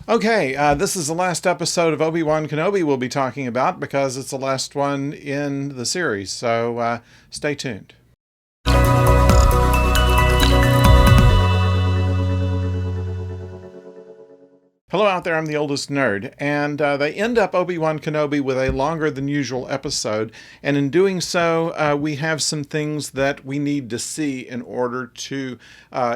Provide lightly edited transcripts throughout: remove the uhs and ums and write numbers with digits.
Okay, this is the last episode of Obi Wan Kenobe we'll be talking about because it's the last one in the series. So stay tuned. Hello out there, I'm the oldest nerd, and they end up Obi Wan Kenobi with a longer than usual episode, and in doing so, we have some things that we need to see in order to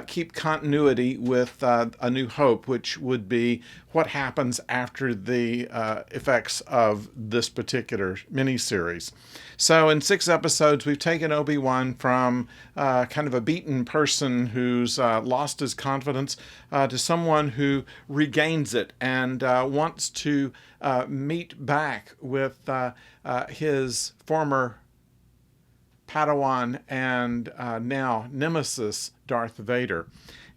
keep continuity with A New Hope, which would be what happens after the effects of this particular miniseries. So, in 6 episodes, we've taken Obi Wan from kind of a beaten person who's lost his confidence to someone who regains it and wants to meet back with his former Padawan and now nemesis, Darth Vader.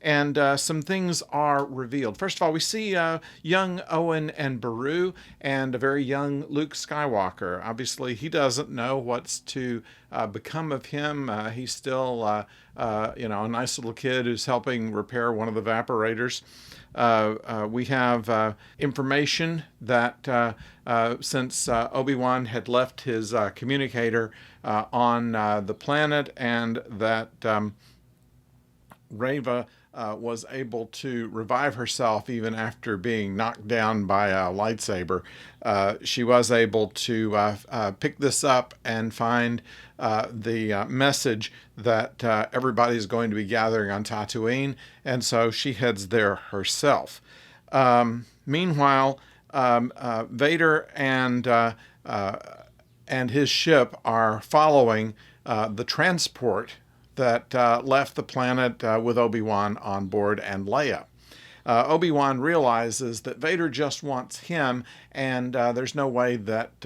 And some things are revealed. First of all, we see young Owen and Beru and a very young Luke Skywalker. Obviously, he doesn't know what's to become of him. He's still, a nice little kid who's helping repair one of the evaporators. We have information that since Obi-Wan had left his communicator on the planet, and that Reva was able to revive herself even after being knocked down by a lightsaber. She was able to pick this up and find the message that everybody's going to be gathering on Tatooine, and so she heads there herself. Meanwhile, Vader and his ship are following the transport that left the planet with Obi-Wan on board and Leia. Obi-Wan realizes that Vader just wants him, and there's no way that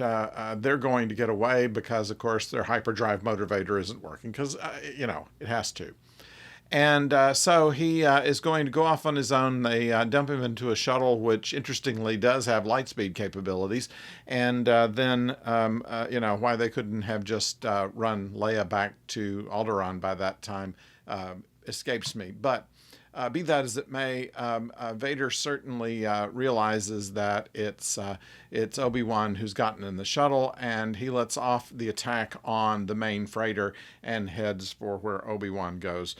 they're going to get away because, of course, their hyperdrive motivator isn't working because, it has to. And so he is going to go off on his own. They dump him into a shuttle, which interestingly does have lightspeed capabilities. And then, why they couldn't have just run Leia back to Alderaan by that time escapes me. But be that as it may, Vader certainly realizes that it's Obi-Wan who's gotten in the shuttle, and he lets off the attack on the main freighter and heads for where Obi-Wan goes,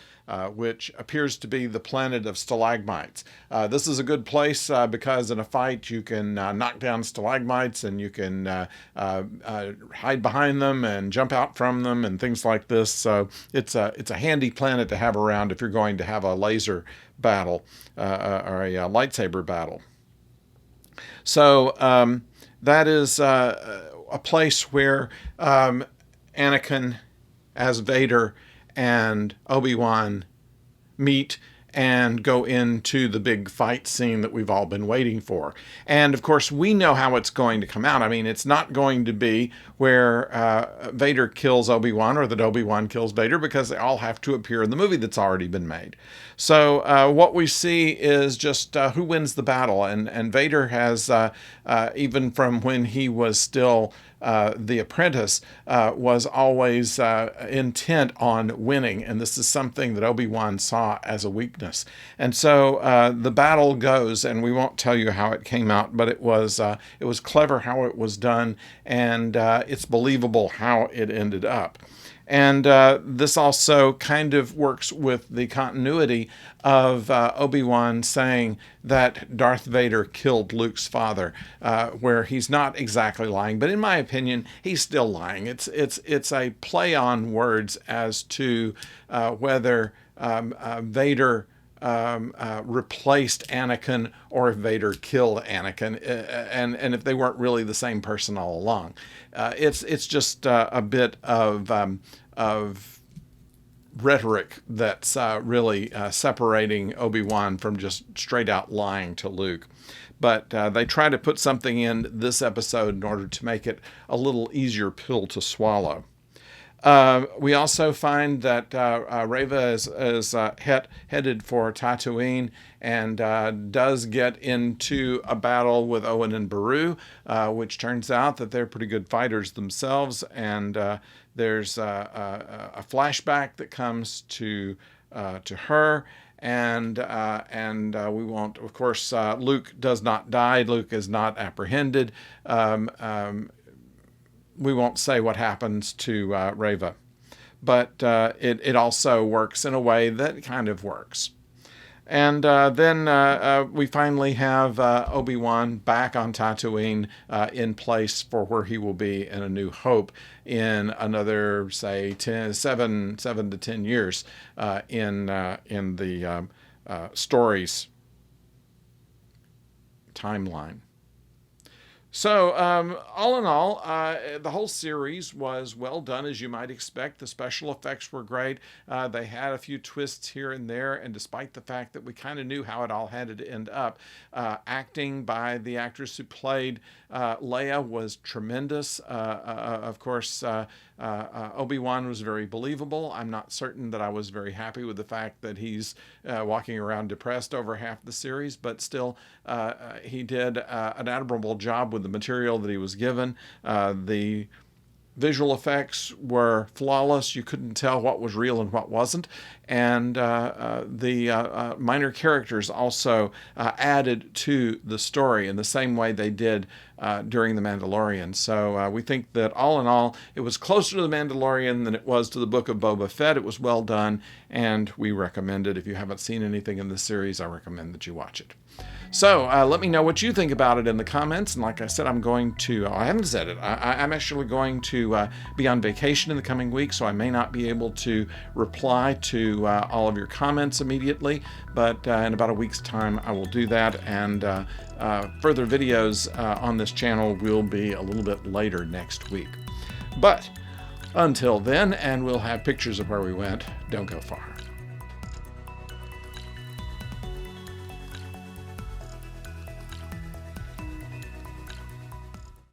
which appears to be the planet of stalagmites. This is a good place because in a fight you can knock down stalagmites, and you can hide behind them and jump out from them and things like this. So it's a handy planet to have around if you're going to have a laser battle or a lightsaber battle. So that is a place where Anakin as Vader and Obi-Wan meet and go into the big fight scene that we've all been waiting for. And of course, we know how it's going to come out. I mean, it's not going to be where Vader kills Obi-Wan or that Obi-Wan kills Vader, because they all have to appear in the movie that's already been made. So what we see is just who wins the battle. And Vader has, even from when he was still the apprentice, was always intent on winning, and this is something that Obi-Wan saw as a weakness. And so the battle goes, and we won't tell you how it came out, but it was clever how it was done, and it's believable how it ended up. And this also kind of works with the continuity of Obi-Wan saying that Darth Vader killed Luke's father, where he's not exactly lying, but in my opinion, he's still lying. It's a play on words as to whether Vader replaced Anakin or if Vader killed Anakin, and if they weren't really the same person all along. It's just a bit of rhetoric that's really separating Obi-Wan from just straight out lying to Luke. But they try to put something in this episode in order to make it a little easier pill to swallow. We also find that Reva is headed for Tatooine and does get into a battle with Owen and Beru, which turns out that they're pretty good fighters themselves. And there's a flashback that comes to her, we won't, of course, Luke does not die. Luke is not apprehended. We won't say what happens to Reva, but it also works in a way that kind of works. And then we finally have Obi Wan back on Tatooine in place for where he will be in A New Hope in another, say, 7 to 10 years in the story's timeline. So, all in all, the whole series was well done, as you might expect. The special effects were great. They had a few twists here and there, and despite the fact that we kind of knew how it all had to end up, acting by the actress who played Leia was tremendous. Of course, Obi Wan was very believable. I'm not certain that I was very happy with the fact that he's walking around depressed over half the series, but still, he did an admirable job with the material that he was given. The visual effects were flawless. You couldn't tell what was real and what wasn't. And the minor characters also added to the story in the same way they did during The Mandalorian. So we think that all in all, it was closer to The Mandalorian than it was to the Book of Boba Fett. It was well done, and we recommend it. If you haven't seen anything in this series, I recommend that you watch it. So let me know what you think about it in the comments. And like I said, I'm going to, I haven't said it, I'm actually going to be on vacation in the coming week, so I may not be able to reply to all of your comments immediately, but in about a week's time I will do that, and further videos on this channel will be a little bit later next week. But until then, and we'll have pictures of where we went, don't go far.